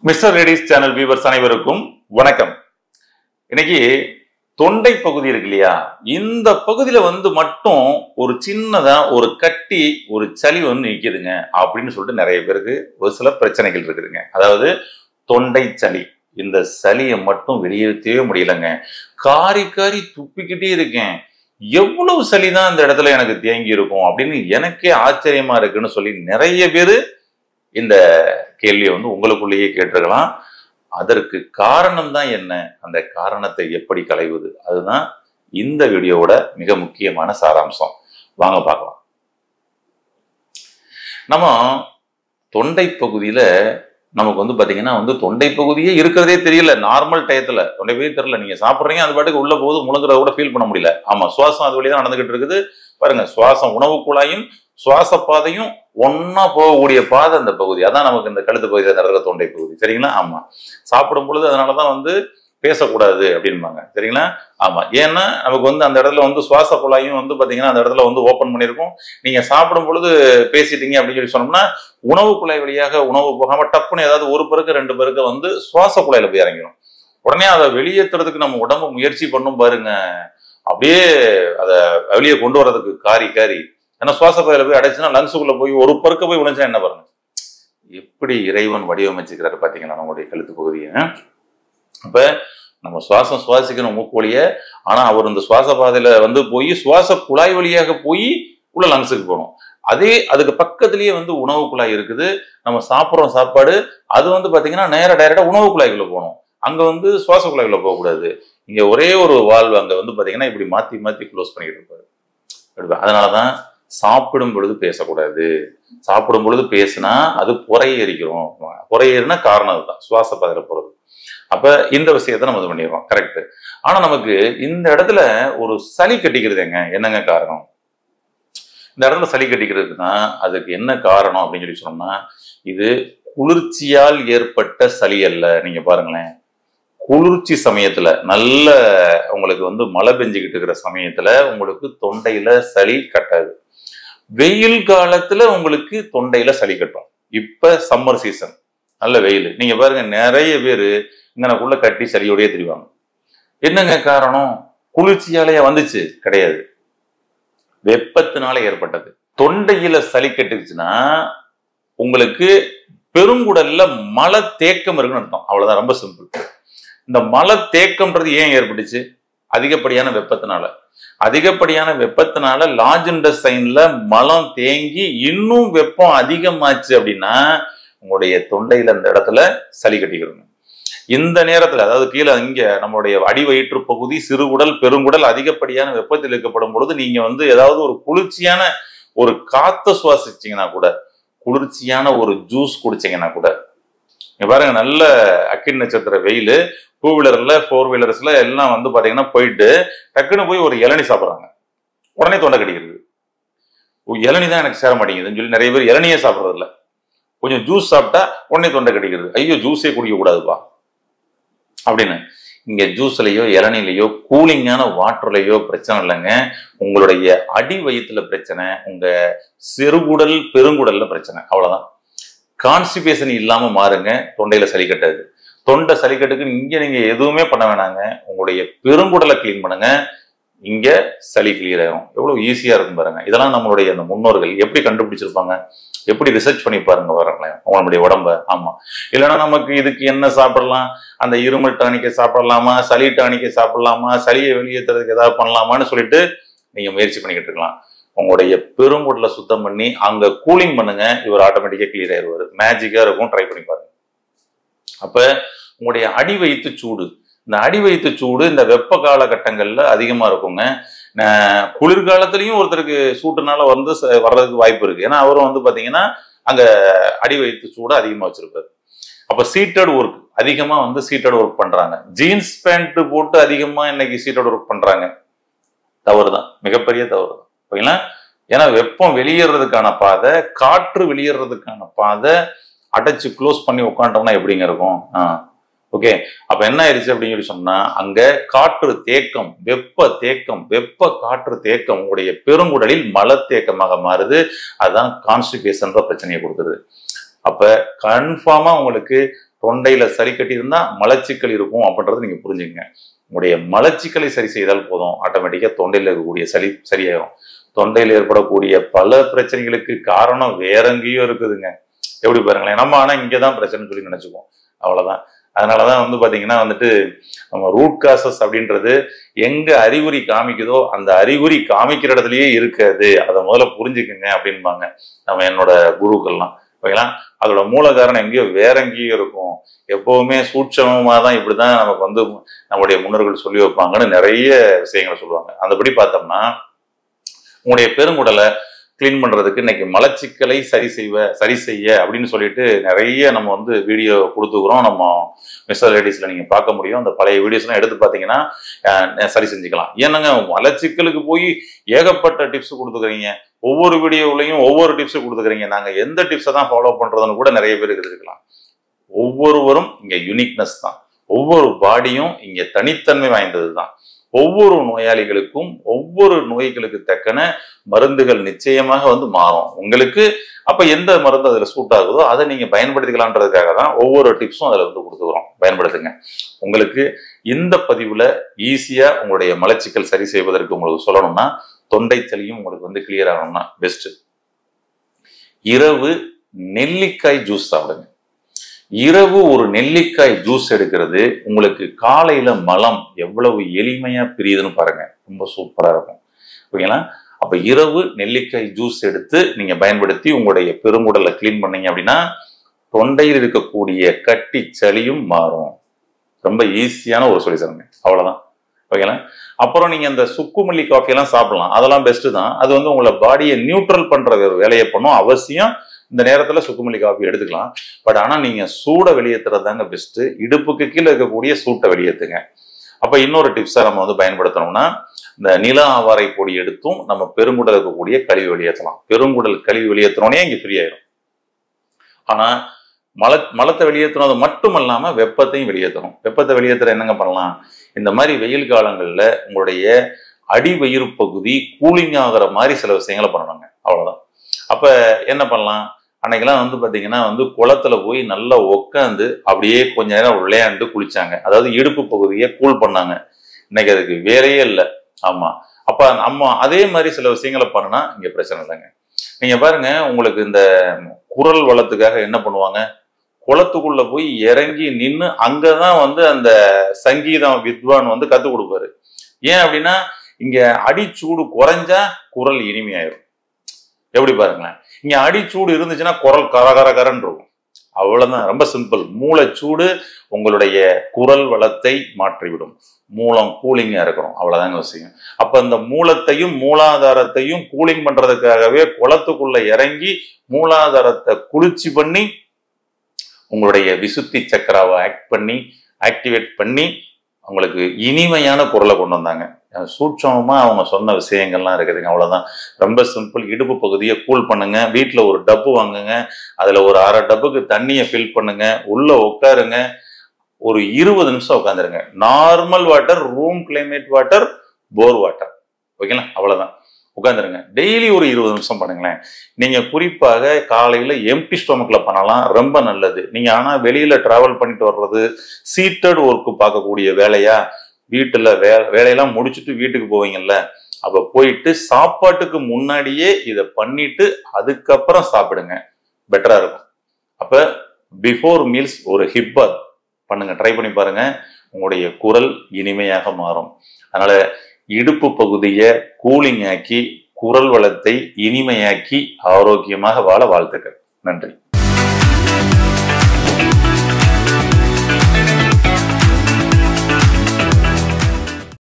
Mister ரெடிஸ் channel viewers அனைவருக்கும் வணக்கம். இன்னைக்கு தொண்டை பகுதி இருக்கு இல்லையா, இந்த பகுதியில மட்டும் ஒரு சின்னதா ஒரு கட்டி ஒரு சளி நிக்குதுங்க அப்படின்னு சொல்லிட்டு நிறைய பேருக்கு ஒரு சில பிரச்சனைகள் இருக்குதுங்க. அதாவது தொண்டை சளி, இந்த சளியை மட்டும் வெளியேற்றவே முடியலங்க. காரி காரி துப்பிக்கிட்டே இருக்கேன், எவ்வளவு சளிதான் இந்த இடத்துல எனக்கு தேங்கி இருக்கும் அப்படின்னு எனக்கே ஆச்சரியமா இருக்குன்னு சொல்லி நிறைய பேரு இந்த கேள்வியை உங்களுக்குள்ளேயே கேட்டிருக்கலாம். அதற்கு காரணம் தான் என்ன, அந்த காரணத்தை எப்படி களைவது, அதுதான் இந்த வீடியோவோட மிக முக்கியமான சாராம்சம். வாங்க பார்க்கலாம். நம்ம தொண்டை பகுதியில நமக்கு பாத்தீங்கன்னா தொண்டை பகுதியே இருக்கிறதே தெரியல. நார்மல் டயத்துல தொண்டை பகுதி தெரியல, நீங்க சாப்பிடுறீங்க அது பாட்டுக்கு உள்ள போது முழுங்குறத கூட ஃபீல் பண்ண முடியல. ஆமா, சுவாசம் அது வழிதான் நடந்துகிட்டு இருக்குது. பாருங்க, சுவாசம் உணவு குழாயும் சுவாச பாதையும் ஒன்னா போகக்கூடிய பாதை அந்த பகுதி, அதான் நமக்கு இந்த கழுத்து பகுதியில் நடக்கிற தொண்டை பகுதி. சரிங்களா? ஆமா, சாப்பிடும் பொழுது அதனாலதான் பேசக்கூடாது அப்படின்பாங்க. சரிங்களா? ஆமா, ஏன்னா நமக்கு அந்த இடத்துல சுவாச குழாயும் பாத்தீங்கன்னா அந்த இடத்துல ஓப்பன் பண்ணிருக்கும். நீங்க சாப்பிடும் பொழுது பேசிட்டீங்க அப்படின்னு சொல்லி சொன்னோம்னா உணவு குழாய் வழியாக உணவு போகாம டப்புன்னு ஏதாவது ஒரு பெருக்கு ரெண்டு பெருக்கு சுவாச குழாயில போய் இறங்கிடும். உடனே அதை வெளியேற்றுறதுக்கு நம்ம உடம்பு முயற்சி பண்ணும் பாருங்க, அப்படியே அதை வெளியே கொண்டு வர்றதுக்கு காரி காரி. ஏன்னா சுவாச குழாயில போய் அடைச்சுன்னா லங்ஸுக்குள்ள போய் ஒரு பருக்க போய் விழுந்துச்சா என்ன பாருங்க, எப்படி இறைவன் வடிவமைச்சுக்கிறாரு பாத்தீங்களா நம்மளுடைய கழுத்து பகுதியை. அப்ப நம்ம சுவாசம் சுவாசிக்கணும் மூக்கு வழிய, ஆனா அவர் இந்த சுவாச பாதையில போய் சுவாச குழாய் வழியாக போய் உள்ள லங்ஸுக்கு போகணும். அதுக்கு பக்கத்திலேயே உணவு குழாய் இருக்குது. நம்ம சாப்பிட்றோம் சாப்பாடு, அது பாத்தீங்கன்னா நேர டைரக்டா உணவு குழாய்க்குள்ள போகணும். அங்க சுவாச குழாய்க்குள்ள போகக்கூடாது. இங்க ஒரே ஒரு வால்வு அங்க பாத்தீங்கன்னா இப்படி மாத்தி மாத்தி க்ளோஸ் பண்ணிட்டு இருப்பாரு. அதனாலதான் சாப்பிடும் பொழுது பேசக்கூடாது. சாப்பிடும் பொழுது பேசினா அது புறையேறிக்கிறோம். புறையேறினா காரணம் அதுதான், சுவாச பாதையில போறது. அப்ப இந்த விஷயத்த நம்ம இது பண்ணிடுறோம். கரெக்ட். ஆனா நமக்கு இந்த இடத்துல ஒரு சளி கட்டிக்கிறதுங்க, என்னங்க காரணம்? இந்த இடத்துல சளி கட்டிக்கிறதுனா அதுக்கு என்ன காரணம் அப்படின்னு சொல்லி சொன்னோம்னா, இது குளிர்ச்சியால் ஏற்பட்ட சளி அல்ல. நீங்க பாருங்களேன், குளிர்ச்சி சமயத்துல நல்ல உங்களுக்கு மழை பெஞ்சுக்கிட்டு இருக்கிற சமயத்துல உங்களுக்கு தொண்டையில சளி கட்டாது. வெயில் காலத்துல உங்களுக்கு தொண்டையில சளி கட்டும். இப்ப சம்மர் சீசன், நல்ல வெயில், நீங்க பாருங்க நிறைய பேரு இங்கனக்குள்ள கட்டி சளியோடய தெரிவாங்க. என்னங்க காரணம்? குளிர்ச்சியாலேயே வந்துச்சு? கிடையாது, வெப்பத்தினால ஏற்பட்டது. தொண்டையில சளி கட்டுச்சுன்னா உங்களுக்கு பெருங்குடல்ல மல தேக்கம் இருக்குன்னு அர்த்தம். அவ்வளவுதான், ரொம்ப சிம்பிள். இந்த மல தேக்கம்ன்றது ஏன் ஏற்பட்டுச்சு? அதிகப்படியான வெப்பத்தினால. அதிகப்படியான வெப்பத்தினால லார்ஜ் இன்டெஸ்டைன்ல மலம் தேங்கி இன்னும் வெப்பம் அதிகமாச்சு அப்படின்னா உங்களுடைய தொண்டையில இந்த இடத்துல சளி கட்டிக்கிறோங்க. இந்த நேரத்துல, அதாவது கீழே இங்க நம்மளுடைய அடி வயிற்று பகுதி, சிறுகுடல், பெருங்குடல் அதிகப்படியான வெப்பத்தில் இருக்கப்படும் பொழுது நீங்க ஏதாவது ஒரு குளிர்ச்சியான ஒரு காத்த சுவாசிச்சீங்கன்னா கூட, குளிர்ச்சியான ஒரு ஜூஸ் குடிச்சீங்கன்னா கூட, பாருங்க நல்ல அக்கின் நட்சத்திர வெயில், டூ வீலர்ல ஃபோர் வீலர்ஸ்ல எல்லாம் பாத்தீங்கன்னா போயிட்டு டக்குன்னு போய் ஒரு இளநி சாப்பிட்றாங்க, உடனே தொண்டை கட்டிக்கிறது. இளநி தான் எனக்கு சேர மாட்டேங்குதுன்னு சொல்லி நிறைய பேர் இளநியே சாப்பிட்றது இல்லை. கொஞ்சம் ஜூஸ் சாப்பிட்டா உடனே தொண்டை கட்டிக்கிறது. ஐயோ, ஜூஸே குடிக்க கூடாதுப்பா அப்படின்னு. இங்க ஜூஸ்லயோ இளநிலையோ கூலிங்கான வாட்டர்லயோ பிரச்சனை இல்லைங்க, உங்களுடைய அடி வயிற்றுல பிரச்சனை, உங்க சிறுகுடல் பெருங்குடல்ல பிரச்சனை. அவ்வளவுதான். கான்ஸ்டிபேஷன் இல்லாம மாறுங்க, தொண்டையில சளி கட்டாது. தொண்டை சளி கட்டுக்கு இங்க நீங்க எதுவுமே பண்ண வேணாங்க, உங்களுடைய பெருங்குடலை கிளீன் பண்ணுங்க, இங்க சளி கிளியர் ஆகும். எவ்வளவு ஈஸியா இருக்கும் பாருங்க. இதெல்லாம் நம்மளுடைய அந்த முன்னோர்கள் எப்படி கண்டுபிடிச்சிருப்பாங்க, எப்படி ரிசர்ச் பண்ணி பாருங்க பாருங்களேன் உங்களுடைய உடம்ப. ஆமா, இல்லைன்னா நமக்கு இதுக்கு என்ன சாப்பிடலாம், அந்த இருமல் டானிக்கை சாப்பிடலாமா, சளி டானிக்கை சாப்பிடலாமா, சளியை வெளியேற்றுறதுக்கு ஏதாவது பண்ணலாமான்னு சொல்லிட்டு நீங்க முயற்சி பண்ணிக்கிட்டு இருக்கலாம். உங்களுடைய பெருங்குடலை சுத்தம் பண்ணி அங்க கூலிங் பண்ணுங்க, இவர் ஆட்டோமேட்டிக்கா கிளியர் ஆயிடுவாரு. மேஜிக்கா இருக்கும், ட்ரை பண்ணி பாருங்க. அப்ப உங்களுடைய அடி வயிற்று சூடு, இந்த அடி வயிற்று சூடு இந்த வெப்ப காலகட்டங்கள்ல அதிகமா இருக்குங்க. குளிர்காலத்திலையும் ஒருத்தருக்கு சூட்டுனால வர்றதுக்கு வாய்ப்பு இருக்கு. ஏன்னா அவரும் பாத்தீங்கன்னா அங்க அடி வயிற்று சூடு அதிகமா வச்சிருப்பாரு. அப்ப சீட்டட் ஒர்க் அதிகமா சீட்டட் ஒர்க் பண்றாங்க. ஜீன்ஸ் பேண்ட் போட்டு அதிகமா இன்னைக்கு சீட்டட் ஒர்க் பண்றாங்க. தவறுதான், மிகப்பெரிய தவறுதான். ஓகேங்களா? ஏன்னா வெப்பம் வெளியேறதுக்கான பாதை, காற்று வெளியேறதுக்கான பாதை அடைச்சு க்ளோஸ் பண்ணி உட்காண்டோம்னா எப்படிங்க இருக்கும்? ஓகே, அப்ப என்ன ஆயிடுச்சு அப்படின்னு சொல்லி சொன்னா, அங்க காற்று தேக்கம், வெப்ப காற்று தேக்கம் உங்களுடைய பெருங்குடலில் மலத்தேக்கமாக மாறுது. அதுதான் கான்ஸ்டிபேஷன் பிரச்சனையை கொடுத்துருது. அப்ப கன்ஃபார்மா உங்களுக்கு தொண்டையில சளி கட்டி இருந்தா மலச்சிக்கல் இருக்கும் அப்படின்றத நீங்க புரிஞ்சுக்கங்க. உங்களுடைய மலச்சிக்கலை சரி செய்தால் போதும், ஆட்டோமேட்டிக்கா தொண்டையில இருக்கக்கூடிய சளி சரியாயிரும். தொண்டையில ஏற்படக்கூடிய பல பிரச்சனைகளுக்கு காரணம் வேற எங்கேயோ இருக்குதுங்க. எப்படி பாருங்களேன், நம்ம ஆனா இங்கதான் பிரச்சனைன்னு சொல்லி நினைச்சுப்போம், அவ்வளவுதான். அதனாலதான் வந்து பாத்தீங்கன்னா வந்துட்டு நம்ம ரூட் காசஸ் அப்படின்றது எங்க அறிகுறி காமிக்குதோ அந்த அறிகுறி காமிக்கிற இடத்துலயே இருக்காது, அதை முதல்ல புரிஞ்சுக்குங்க அப்படின்பாங்க நம்ம என்னோட குருக்கள்லாம். ஓகேங்களா, அதோட மூல காரணம் எங்கேயோ வேற எங்கேயோ இருக்கும். எப்பவுமே சூட்சமா தான் இப்படிதான் நமக்கு வந்து நம்முடைய முன்னோர்கள் சொல்லி வைப்பாங்கன்னு நிறைய விஷயங்களை சொல்லுவாங்க. அந்தபடி பார்த்தோம்னா உங்களுடைய பெருங்குடலை கிளீன் பண்றதுக்கு இன்னைக்கு மலச்சிக்கலை சரி செய்ய அப்படின்னு சொல்லிட்டு நிறைய நம்ம வந்து வீடியோ கொடுத்துக்கிறோம். நம்ம மிஸ்டர் லேடிஸ்ல நீங்க பார்க்க முடியும். அந்த பழைய வீடியோஸ் எல்லாம் எடுத்து பாத்தீங்கன்னா சரி செஞ்சுக்கலாம். ஏன்னாங்க மலச்சிக்கலுக்கு போய் ஏகப்பட்ட டிப்ஸ் கொடுத்துக்கிறீங்க, ஒவ்வொரு வீடியோவிலையும் ஒவ்வொரு டிப்ஸ் கொடுத்துக்கிறீங்க. நாங்க எந்த டிப்ஸை தான் ஃபாலோ பண்றதுன்னு கூட நிறைய பேருக்கு இருக்கலாம். ஒவ்வொருவரும் இங்க யூனிக்னஸ் தான், ஒவ்வொரு பாடியும் இங்க தனித்தன்மை வாய்ந்தது தான். ஒவ்வொரு நோயாளிகளுக்கும் ஒவ்வொரு நோய்களுக்கு தக்கன மருந்துகள் நிச்சயமாக வந்து மாறும் உங்களுக்கு. அப்ப எந்த மருந்து அதுல சூட் ஆகுதோ அதை நீங்க பயன்படுத்திக்கலான்றதுக்காக தான் ஒவ்வொரு டிப்ஸும் அதுல வந்து கொடுத்துக்கிறோம், பயன்படுத்துங்க. உங்களுக்கு இந்த பதிவுல ஈஸியா உங்களுடைய மலச்சிக்கல் சரி செய்வதற்கு உங்களுக்கு சொல்லணும்னா, தொண்டை சளியும் உங்களுக்கு வந்து கிளியர் ஆகணும்னா பெஸ்ட், இரவு நெல்லிக்காய் ஜூஸ் சாப்பிடுங்க. இரவு ஒரு நெல்லிக்காய் ஜூஸ் எடுக்கிறது உங்களுக்கு காலையில மலம் எவ்வளவு எளிமையா பிரியுதுன்னு பாருங்க, ரொம்ப சூப்பரா இருக்கும். ஓகேங்களா, அப்ப இரவு நெல்லிக்காய் ஜூஸ் எடுத்து நீங்க பயன்படுத்தி உங்களுடைய பெருங்குடலை கிளீன் பண்ணீங்க அப்படின்னா தொண்டையில் இருக்கக்கூடிய கட்டி சளியும் மாறும். ரொம்ப ஈஸியான ஒரு சொல்யூஷன், அவ்வளவுதான். ஓகேங்களா, அப்புறம் நீங்க அந்த சுக்குமல்லி காஃபி எல்லாம் சாப்பிடலாம், அதெல்லாம் பெஸ்ட் தான். அது வந்து உங்களை பாடியை நியூட்ரல் பண்ற ஒரு வேலையை பண்ணும். அவசியம் இந்த நேரத்துல சுக்குமல்லி காஃபி எடுத்துக்கலாம். பட் ஆனா நீங்க சூட வெளியேற்றுறது தாங்க பெஸ்ட். இடுப்புக்கு கீழே இருக்கக்கூடிய சூட்டை வெளியேற்றுங்க. அப்ப இன்னொரு டிப்ஸா நம்ம வந்து பயன்படுத்தணும்னா, இந்த நில ஆவாரை பொடி எடுத்தும் நம்ம பெருங்குடல் இருக்கக்கூடிய கழிவு வெளியேற்றலாம். பெருங்குடல் கழிவு வெளியேற்றினோடனே இங்க ஃப்ரீ ஆயிடும். ஆனா மலத்தை வெளியேற்றினது மட்டும் இல்லாம வெப்பத்தையும் வெளியேற்றணும். வெப்பத்தை வெளியேற்ற என்னங்க பண்ணலாம், இந்த மாதிரி வெயில் காலங்கள்ல உங்களுடைய அடிவயிறு பகுதி கூலிங் ஆகிற மாதிரி சில விஷயங்களை பண்ணணுங்க, அவ்வளவுதான். அப்ப என்ன பண்ணலாம், அன்னைக்கெல்லாம் வந்து பாத்தீங்கன்னா வந்து குளத்துல போய் நல்லா உட்காந்து அப்படியே கொஞ்ச நேரம் விளையாண்டு குளிச்சாங்க, அதாவது இடுப்பு பகுதியை கூல் பண்ணாங்க. இன்னைக்கு அதுக்கு வேலையே இல்லை. ஆமா, அப்ப நம்ம அதே மாதிரி சில விஷயங்களை பண்ணுனா இங்க பிரச்சனை இல்லைங்க. நீங்க பாருங்க, உங்களுக்கு இந்த குரல் வளத்துக்காக என்ன பண்ணுவாங்க, குளத்துக்குள்ள போய் இறங்கி நின்று அங்கதான் வந்து அந்த சங்கீதம் வித்வான் வந்து கத்து கொடுப்பாரு. ஏன் அப்படின்னா இங்க அடிச்சூடு குறைஞ்சா குரல் இனிமையாயிரும். எப்படி பாருங்களேன், இங்க அடிச்சூடு இருந்துச்சுன்னா குரல் கரகரகரன்னு இருக்கும், அவ்வளவுதான். ரொம்ப சிம்பிள். மூளைச்சூடு உங்களுடைய குரல் வளத்தை மாற்றிவிடும். மூலம் கூலிங்கா இருக்கணும், அவ்வளவுதாங்க விஷயம். அப்ப இந்த மூலத்தையும் மூலாதாரத்தையும் கூலிங் பண்றதுக்காகவே குளத்துக்குள்ள இறங்கி மூலாதாரத்தை குளிர்ச்சி பண்ணி உங்களுடைய விசுத்தி சக்கராவை ஆக்டிவேட் பண்ணி உங்களுக்கு இனிமையான குரலை கொண்டு வந்தாங்க. சூட்சமா அவங்க சொன்ன விஷயங்கள்லாம் இருக்குதுங்க, அவ்வளவுதான். ரொம்ப சிம்பிள். இடுப்பு பகுதியை கூல் பண்ணுங்க. வீட்டுல ஒரு டப்பு வாங்குங்க, அதுல ஒரு அரை டப்புக்கு தண்ணியை ஃபில் பண்ணுங்க, உள்ள உட்காருங்க, ஒரு 20 நிமிஷம் உட்காந்துருங்க. Normal water, room climate water, bore water, ஓகேங்களா, அவ்வளவுதான். உட்காந்துருங்க. டெய்லி ஒரு 20 நிமிஷம் பண்ணுங்களேன். நீங்க குறிப்பாக காலையில எம்டி ஸ்டொமக்ல பண்ணலாம், ரொம்ப நல்லது. நீங்க ஆனா வெளியில டிராவல் பண்ணிட்டு வர்றது, சீட்டட் ஒர்க் பார்க்கக்கூடிய வேலையா, வீட்டுல வேலையெல்லாம் முடிச்சுட்டு வீட்டுக்கு போவீங்கல்ல, அப்ப போயிட்டு சாப்பாட்டுக்கு முன்னாடியே இதை பண்ணிட்டு அதுக்கப்புறம் சாப்பிடுங்க, பெட்டரா இருக்கும். அப்ப பிஃபோர் மீல்ஸ் ஒரு ஹிப்பர் பண்ணுங்க, ட்ரை பண்ணி பாருங்க, உங்களுடைய குரல் இனிமையாக மாறும். அதனால இடுப்பு பகுதியை கூலிங் ஆக்கி குரல் வளத்தை இனிமையாக்கி ஆரோக்கியமாக வாழ வாழ்த்துக்கள். நன்றி.